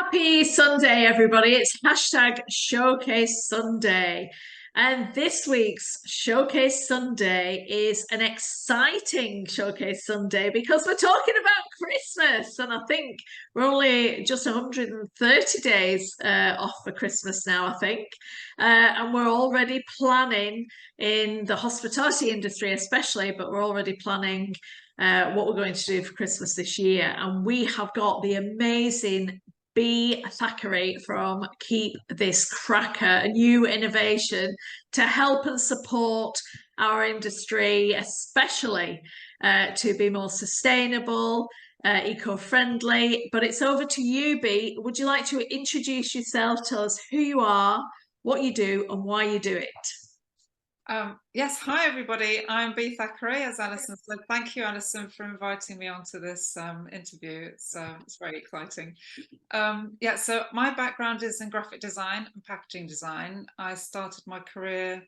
Happy Sunday, everybody. It's hashtag Showcase Sunday. And this week's Showcase Sunday is an exciting Showcase Sunday because we're talking about Christmas. And I think we're only just 130 days off for Christmas now, I think. And we're already planning in the hospitality industry, especially, but we're already planning what we're going to do for Christmas this year. And we have got the amazing Bea Thackeray from Keep This Cracker, a new innovation to help and support our industry, especially to be more sustainable, eco-friendly. But it's over to you, Bea. Would you like to introduce yourself? Tell us who you are, what you do, and why you do it. Yes, hi everybody. I'm Bea Thackeray, as Alison said. Thank you, Alison, for inviting me onto this interview. It's very exciting. Yeah, so my background is in graphic design and packaging design. I started my career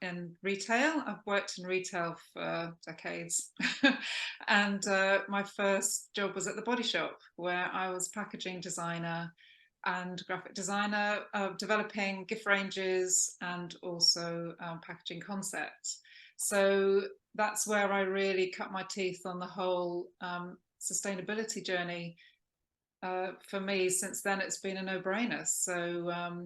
in retail. I've worked in retail for decades. And my first job was at the Body Shop, where I was packaging designer and graphic designer, developing gift ranges and also packaging concepts. So that's where I really cut my teeth on the whole sustainability journey. For me, since then, it's been a no-brainer. So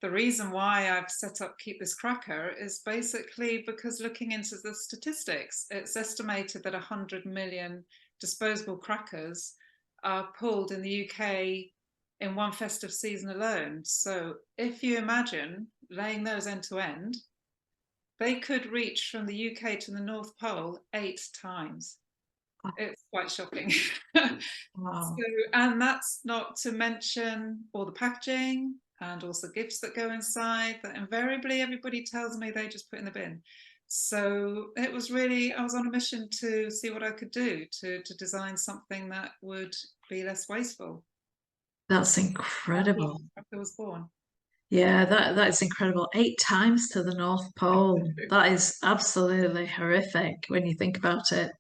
the reason why I've set up Keep This Cracker is basically because looking into the statistics, it's estimated that 100 million disposable crackers are pulled in the UK in one festive season alone. So if you imagine laying those end to end, they could reach from the UK to the North Pole 8 times. It's quite shocking. Wow. And that's not to mention all the packaging and also gifts that go inside that invariably everybody tells me they just put in the bin. So it was really, I was on a mission to see what I could do to design something that would be less wasteful. That's incredible. After I was born. Yeah, that's incredible. 8 times to the North Pole. That is absolutely horrific when you think about it.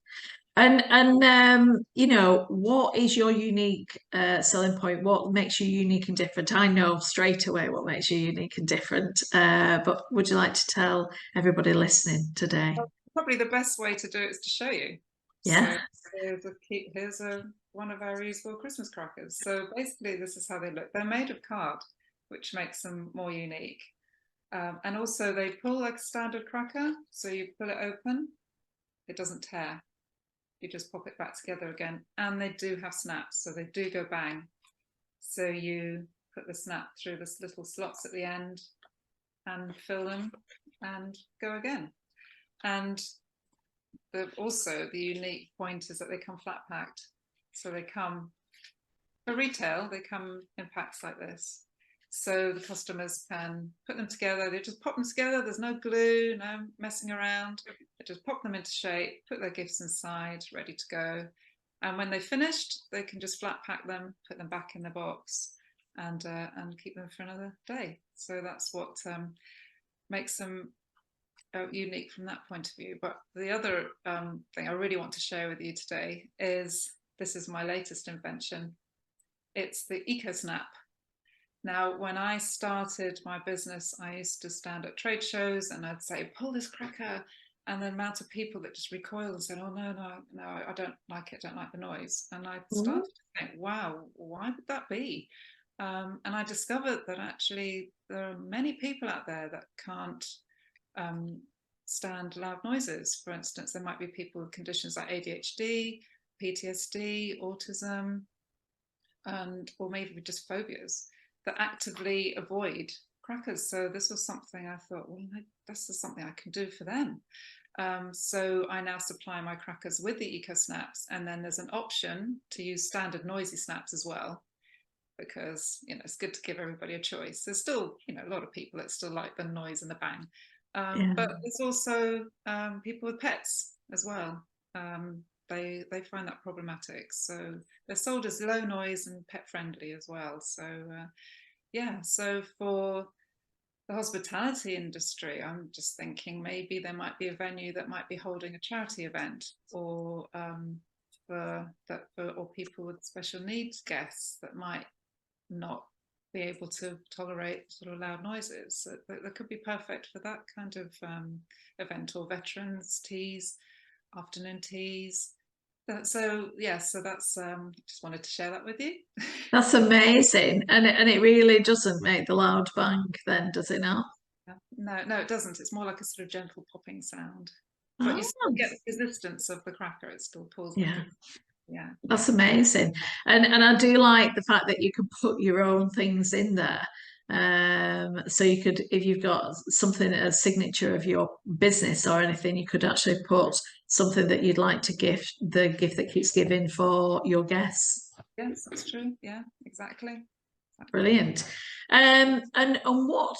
And what is your unique selling point? What makes you unique and different? I know straight away what makes you unique and different. But would you like to tell everybody listening today? Probably the best way to do it is to show you. So Yeah. here's one of our reusable Christmas crackers. So basically, this is how they look. They're made of card, which makes them more unique. And also, they pull like a standard cracker. So you pull it open, it doesn't tear. You just pop it back together again. And they do have snaps, so they do go bang. So you put the snap through the little slots at the end and fill them and go again. And also the unique point is that they come flat packed. So they come, for retail, they come in packs like this. So the customers can put them together. They just pop them together. There's no glue, no messing around. They just pop them into shape, put their gifts inside, ready to go. And when they've finished, they can just flat pack them, put them back in the box, and keep them for another day. So that's what makes them unique from that point of view. But the other thing I really want to share with you today is this is my latest invention. It's the EcoSnap. Now, when I started my business, I used to stand at trade shows and I'd say, pull this cracker. And the amount of people that just recoiled and said, oh, no, I don't like it, don't like the noise. And I started to think, wow, why would that be? And I discovered that actually there are many people out there that can't stand loud noises. For instance, there might be people with conditions like ADHD, PTSD, autism, or maybe just phobias that actively avoid crackers. So this was something I thought, well, this is something I can do for them. So I now supply my crackers with the Eco Snaps, and then there's an option to use standard noisy snaps as well, because it's good to give everybody a choice. There's still a lot of people that still like the noise and the bang, Yeah. but there's also people with pets as well. They find that problematic, so they're sold as low noise and pet friendly as well. So yeah, so for the hospitality industry, I'm just thinking maybe there might be a venue that might be holding a charity event, or or people with special needs guests that might not be able to tolerate sort of loud noises. So that could be perfect for that kind of event, or veterans teas, afternoon teas. So yeah, so that's just wanted to share that with you. That's amazing. And it really doesn't make the loud bang then, does it not? No, no, it doesn't. It's more like a sort of gentle popping sound, but you still Oh, get the resistance of the cracker. It still pulls the yeah. thing. Yeah. That's amazing. And I do like the fact that you can put your own things in there. So you could, if you've got something, a signature of your business or anything, you could actually put something that you'd like to gift, the gift that keeps giving for your guests. Yes, that's true. Yeah, exactly. Exactly. Brilliant. And what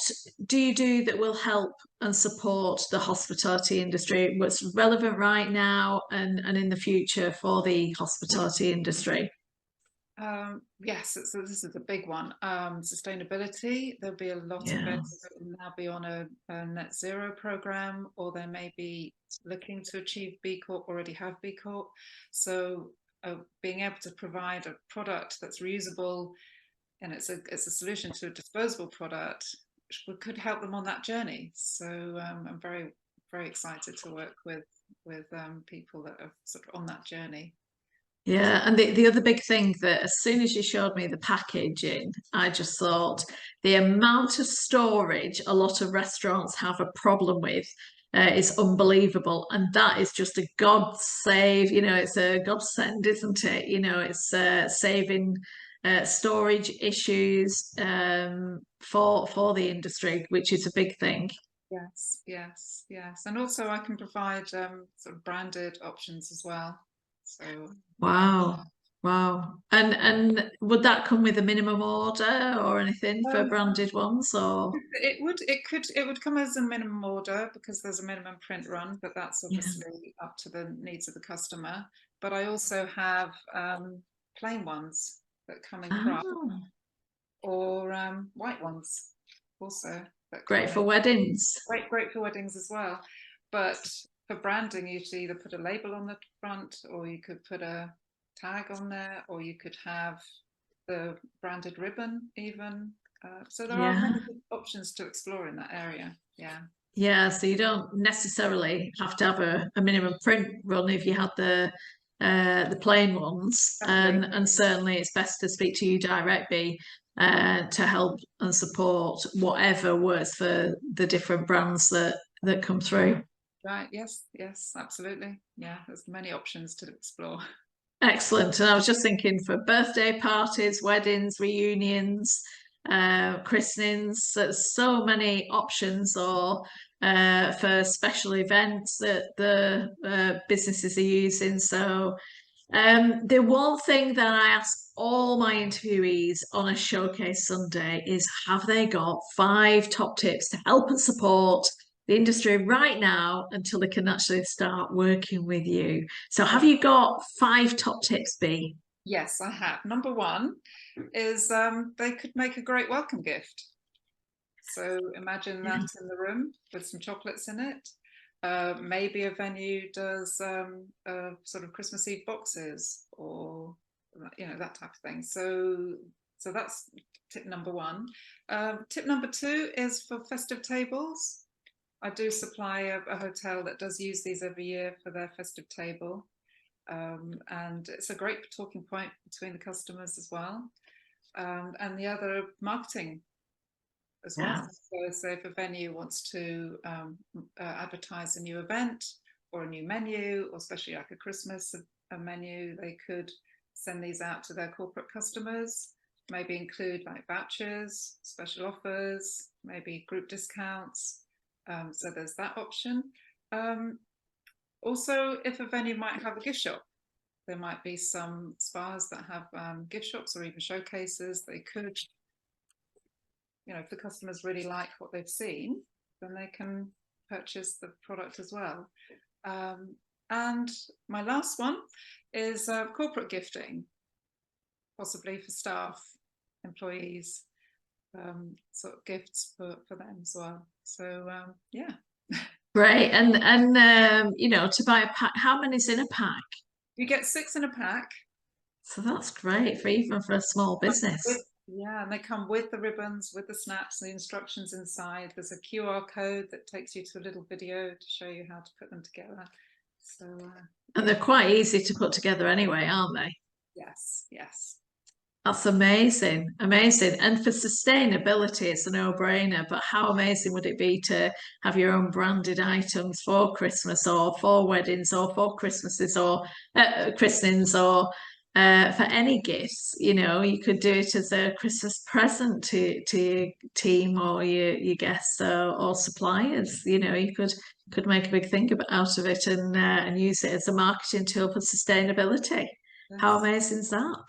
do you do that will help and support the hospitality industry? What's relevant right now and in the future for the hospitality industry? Yes, so this is a big one. Sustainability. There'll be a lot of Yeah. venues that will now be on a net zero program, or they may be looking to achieve B Corp, already have B Corp. So being able to provide a product that's reusable, and it's a solution to a disposable product, which could help them on that journey. So I'm very excited to work with people that are sort of on that journey. Yeah, and the other big thing that as soon as you showed me the packaging, I just thought the amount of storage a lot of restaurants have a problem with is unbelievable. And that is just a God save, it's a godsend, isn't it? It's saving storage issues for the industry, which is a big thing. Yes, yes, yes. And also I can provide sort of branded options as well. So Wow. Wow. And would that come with a minimum order or anything for um, branded ones or it would come as a minimum order because there's a minimum print run, but that's yeah. obviously up to the needs of the customer. But I also have plain ones that come in craft, Oh, or white ones also that great come for in. weddings. Great for weddings as well. But for branding, you should either put a label on the front, or you could put a tag on there, or you could have the branded ribbon even. So there are Yeah. many options to explore in that area. Yeah, Yeah, so you don't necessarily have to have a minimum print run if you had the plain ones. exactly. And certainly it's best to speak to you directly to help and support whatever works for the different brands that come through. Right. Yes. Yes. Absolutely. Yeah. There's many options to explore. Excellent. And I was just thinking for birthday parties, weddings, reunions, christenings, there's so many options or for special events that the businesses are using. So the one thing that I ask all my interviewees on a showcase Sunday is have they got 5 top tips to help and support the industry right now until they can actually start working with you? So have you got 5 top tips, Bea? Yes, I have. Number one is they could make a great welcome gift. So imagine Yeah. that in the room with some chocolates in it. Maybe a venue does sort of Christmas Eve boxes, or that type of thing. So that's tip number one. Tip number two is for festive tables. I do supply a hotel that does use these every year for their festive table, and it's a great talking point between the customers as well. And the other, marketing as well. Yeah. So if a venue wants to advertise a new event or a new menu, or especially like a Christmas a menu, they could send these out to their corporate customers, maybe include like vouchers, special offers, maybe group discounts. So there's that option. Also, if a venue might have a gift shop, there might be some spas that have gift shops or even showcases. They could, if the customers really like what they've seen, then they can purchase the product as well. And my last one is corporate gifting, possibly for staff, employees, sort of gifts for them as well. So yeah. Great. And to buy a pack, how many's in a pack? You get 6 in a pack. So that's great for even for a small business. Yeah, and they come with the ribbons, with the snaps, and the instructions inside. There's a QR code that takes you to a little video to show you how to put them together. So, And they're quite easy to put together anyway, aren't they? yes, yes. That's amazing, amazing. And for sustainability, it's a no-brainer. But how amazing would it be to have your own branded items for Christmas or for weddings or for Christmases or christenings or for any gifts? You know, you could do it as a Christmas present to your team or your guests or suppliers. You know, you could make a big thing out of it and use it as a marketing tool for sustainability. How Yes. amazing is that?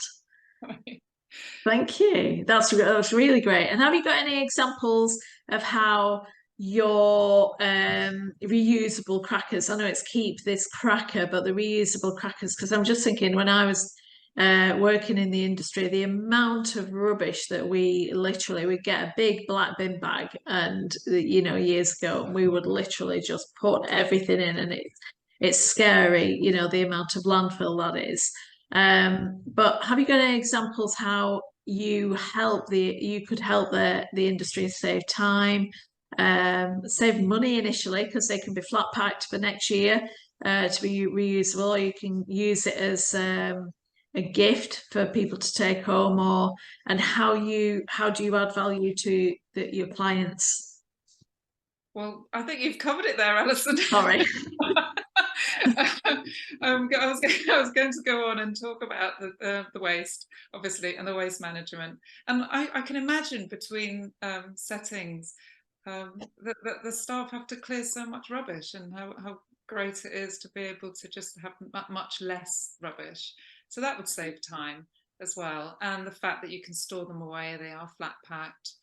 Thank you. That's really great. And have you got any examples of how your reusable crackers? I know it's Keep this cracker, but the reusable crackers. Because I'm just thinking when I was working in the industry, the amount of rubbish that we get a big black bin bag, and you know, years ago, we would literally just put everything in, and it's scary, you know, the amount of landfill that is. But have you got any examples how you could help the industry save time, save money initially because they can be flat packed for next year to be reusable, or you can use it as a gift for people to take home, or and how do you add value to your clients? Well, I think you've covered it there, Alison. Sorry. I was going to go on and talk about the waste, obviously, and the waste management. And I can imagine between settings that the staff have to clear so much rubbish, and how great it is to be able to just have much less rubbish. So that would save time as well. And the fact that you can store them away, they are flat packed.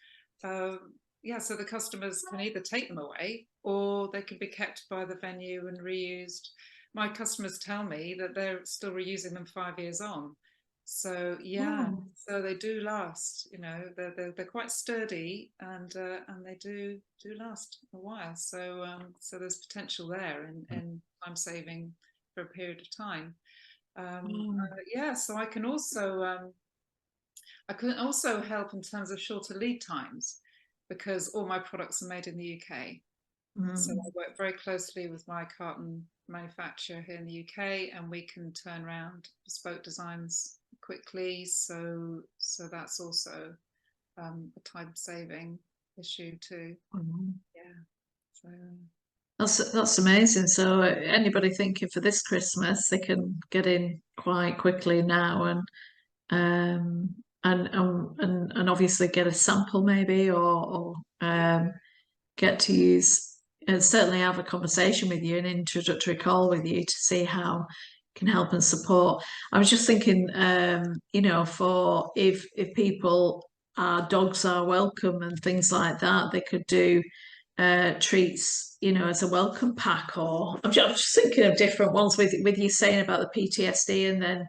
Yeah, so the customers can either take them away or they can be kept by the venue and reused. My customers tell me that they're still reusing them 5 years on. So yeah, Oh. so they do last. You know, they're quite sturdy, and they do last a while. So so there's potential there in time saving for a period of time. Oh. Yeah, so I can also help in terms of shorter lead times because all my products are made in the UK. So I Mm. work very closely with my carton manufacturer here in the UK, and we can turn around bespoke designs quickly. So that's also a time saving issue too. Mm. Yeah. So That's amazing. So anybody thinking for this Christmas, they can get in quite quickly now and obviously get a sample maybe or get to use and certainly have a conversation with you, an introductory call with you to see how can help and support. I was just thinking, you know, for if people our dogs are welcome and things like that, they could do treats, you know, as a welcome pack, or I'm just thinking of different ones with you saying about the PTSD, and then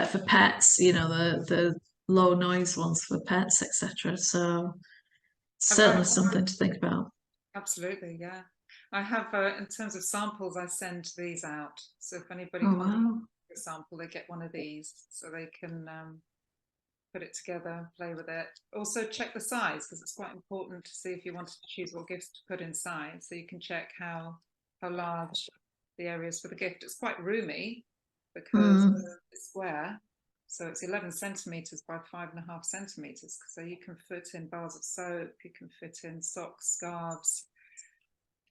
for pets, you know, the low noise ones for pets, etc. So I certainly something to think about. absolutely, yeah. I have, in terms of samples, I send these out. So if anybody Oh contacts wow. a sample, they get one of these so they can put it together, play with it. Also check the size because it's quite important to see if you wanted to choose what gifts to put inside. So you can check how large the area is for the gift. It's quite roomy because Mm. it's square. So it's 11 centimeters by 5.5 centimeters. So you can fit in bars of soap, you can fit in socks, scarves,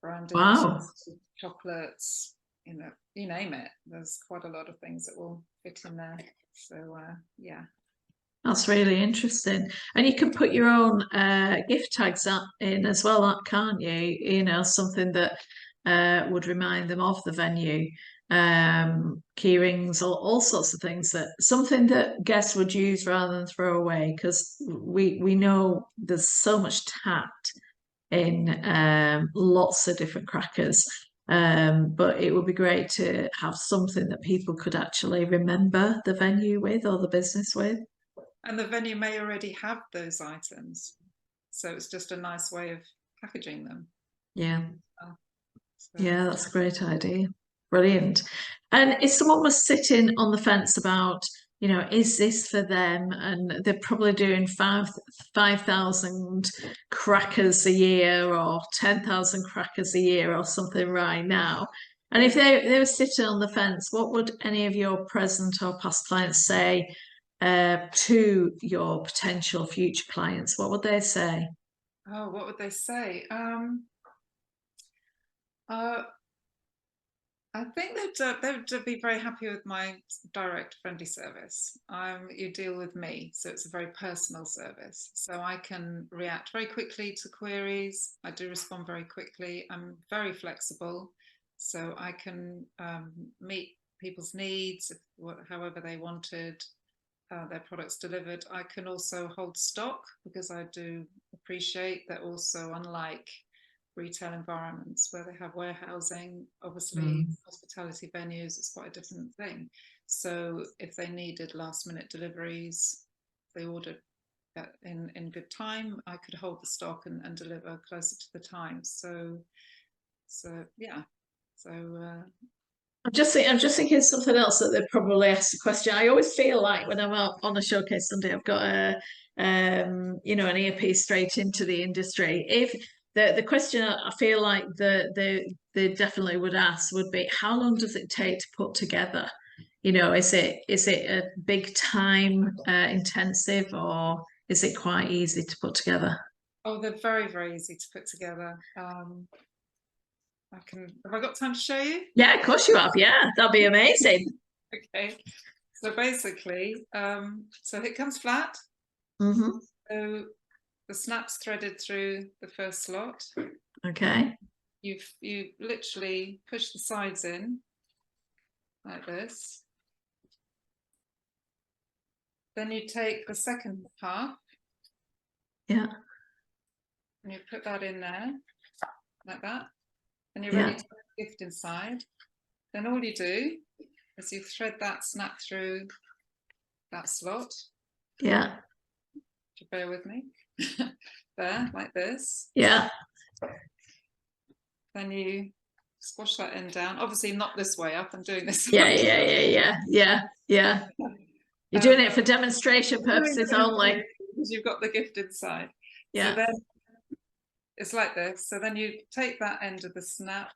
branded Wow. chocolates, you know, you name it. There's quite a lot of things that will fit in there. So yeah. That's really interesting. And you can put your own gift tags in as well, can't you? You know, something that would remind them of the venue, key rings, all sorts of things that something that guests would use rather than throw away. Because we know there's so much tact in lots of different crackers. But it would be great to have something that people could actually remember the venue with or the business with. And the venue may already have those items. So it's just a nice way of packaging them. Yeah. So Yeah, that's a great idea. Brilliant. And if someone was sitting on the fence about is this for them? And they're probably doing 5,000 crackers a year or 10,000 crackers a year or something right now. And if they were sitting on the fence, what would any of your present or past clients say to your potential future clients? What would they say? Oh, what would they say? I think they'd be very happy with my direct, friendly service. You deal with me, so it's a very personal service. So I can react very quickly to queries. I do respond very quickly. I'm very flexible, so I can meet people's needs, however they wanted their products delivered. I can also hold stock because I do appreciate that also, unlike retail environments where they have warehousing, obviously hospitality venues, it's quite a different thing. So if they needed last minute deliveries, they ordered that in good time, I could hold the stock and deliver closer to the time. So yeah. So I'm just thinking something else that they'd probably ask the question. I always feel like when I'm out on a showcase Sunday, I've got an earpiece straight into the industry. If the question I feel like they definitely would ask would be, how long does it take to put together? Is it a big time intensive, or is it quite easy to put together? Oh, they're very, very easy to put together. Have I got time to show you? Yeah, of course you have. Yeah, that'd be amazing. Okay. So basically, so it comes flat. Mm-hmm. So the snap's threaded through the first slot. Okay. You literally push the sides in like this. Then you take the second half. Yeah. And you put that in there like that. And you're ready to put the gift inside. Then all you do is you thread that snap through that slot. Yeah. Bear with me. There, like this. Yeah. Then you squash that end down. Obviously not this way up. I'm doing this. Yeah. You're doing it for demonstration purposes only. Because you've got the gift inside. Yeah. So then it's like this. So then you take that end of the snap,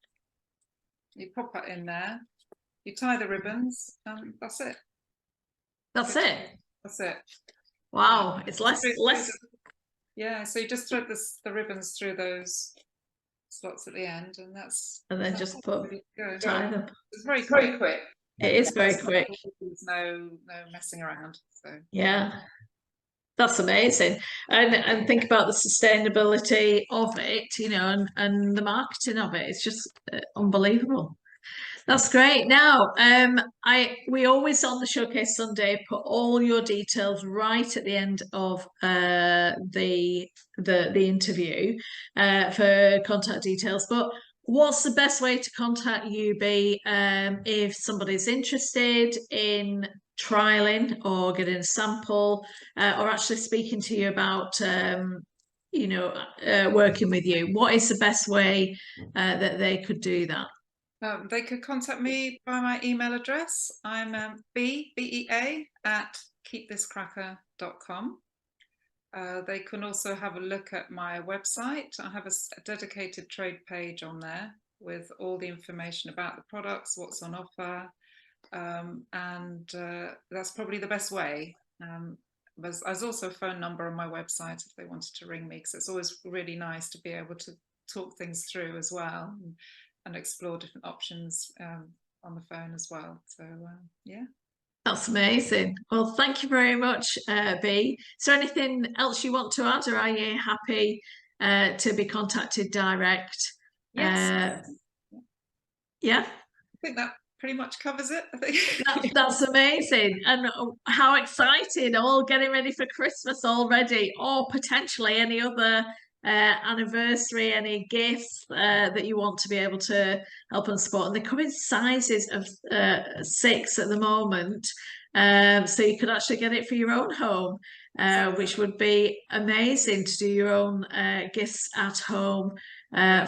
you pop it in there, you tie the ribbons, and that's it. That's it. That's it. Wow, it's less. Yeah, so you just thread the ribbons through those slots at the end, and then just tie them. It's very quick. It is very quick. There's no messing around. So yeah, that's amazing. And think about the sustainability of it, and the marketing of it. It's just unbelievable. That's great. Now, we always on the Showcase Sunday put all your details right at the end of the interview for contact details. But what's the best way to contact you, Bea, if somebody's interested in trialing or getting a sample or actually speaking to you about working with you? What is the best way that they could do that? They could contact me by my email address. I'm Bea at keepthiscracker.com. They can also have a look at my website. I have a dedicated trade page on there with all the information about the products, what's on offer, and that's probably the best way. There's also a phone number on my website if they wanted to ring me, because it's always really nice to be able to talk things through as well and explore different options on the phone as well. So yeah. That's amazing. Well, thank you very much, Bea. Is there anything else you want to add, or are you happy to be contacted direct? Yes. Yeah. I think that pretty much covers it, I think. That's amazing. And how exciting, all getting ready for Christmas already, or potentially any other anniversary, any gifts that you want to be able to help and support. And they come in sizes of 6 at the moment. So you could actually get it for your own home, which would be amazing to do your own gifts at home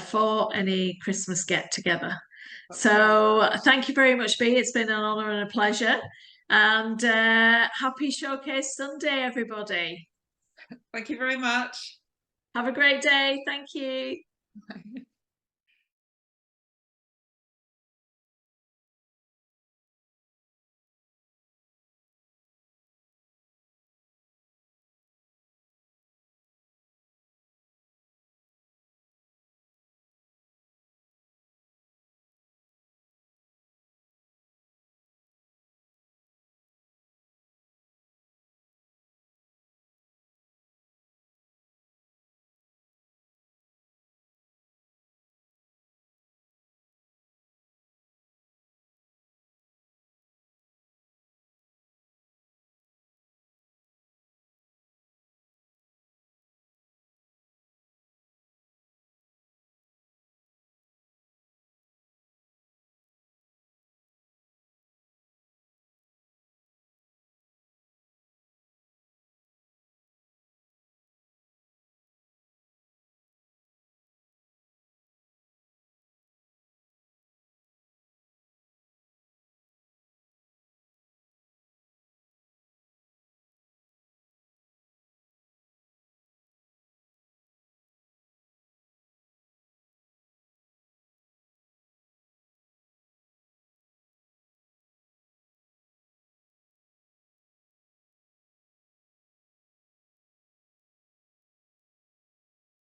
for any Christmas get together. So thank you very much, Bea. It's been an honour and a pleasure. And happy Showcase Sunday, everybody. Thank you very much. Have a great day. Thank you.